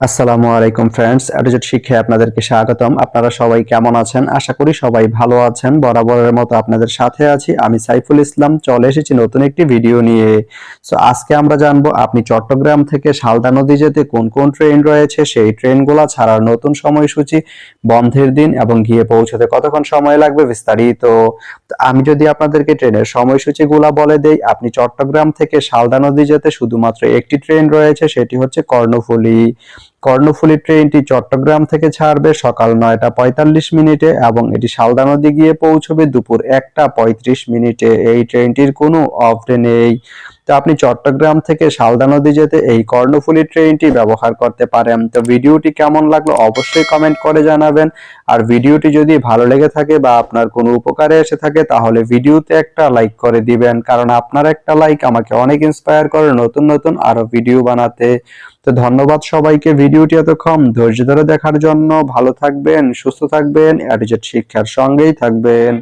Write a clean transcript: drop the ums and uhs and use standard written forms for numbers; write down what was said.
আসসালামু আলাইকুম ফ্রেন্ডস, এডুজেট শিক্ষায় আপনাদেরকে স্বাগতম। আপনারা সবাই কেমন আছেন? আশা করি সবাই ভালো আছেন। বরাবরের মতো আপনাদের সাথে আছি আমি সাইফুল ইসলাম। চলে এসেছি নতুন একটি ভিডিও নিয়ে। আজকে আমরা জানবো আপনি চট্টগ্রাম থেকে শালদা নদী যেতে কোন কোন ট্রেন রয়েছে, সেই ট্রেনগুলো ছাড়ার নতুন সময়সূচি, বন্ধের দিন এবং গিয়ে পৌঁছতে কতক্ষণ সময় লাগবে বিস্তারিত। আমি যদি আপনাদেরকে ট্রেনের সময়সূচিগুলো বলে দেই, আপনি চট্টগ্রাম থেকে শালদা নদী যেতে শুধুমাত্র একটি ট্রেন রয়েছে, সেটি হচ্ছে কর্ণফুলী। কর্ণফুলী ট্রেনটি চট্টগ্রাম থেকে ছাড়বে সকাল 9টা 45 মিনিটে এবং এটি শালদা নদী গিয়ে পৌঁছবে দুপুর 1টা 35 মিনিটে। এই ট্রেনটির কোনো অফ ডে নেই। তো আপনি চট্টগ্রাম থেকে শালদা নদী যেতে এই কর্ণফুলী ট্রেনটি ব্যবহার করতে পারেন। তো ভিডিওটি কেমন লাগলো অবশ্যই কমেন্ট করে জানাবেন। আর ভিডিওটি যদি ভালো লেগে থাকে বা আপনার কোনো উপকারে এসে থাকে তাহলে ভিডিওতে একটা লাইক করে দিবেন, কারণ আপনার একটা লাইক আমাকে অনেক ইন্সপায়ার করে নতুন নতুন আরো ভিডিও বানাতে। তো ধন্যবাদ সবাইকে ভিডিওটি এতক্ষণ ধৈর্য ধরে দেখার জন্য। ভালো থাকবেন, সুস্থ থাকবেন, এডুজেট শিক্ষার সঙ্গেই থাকবেন।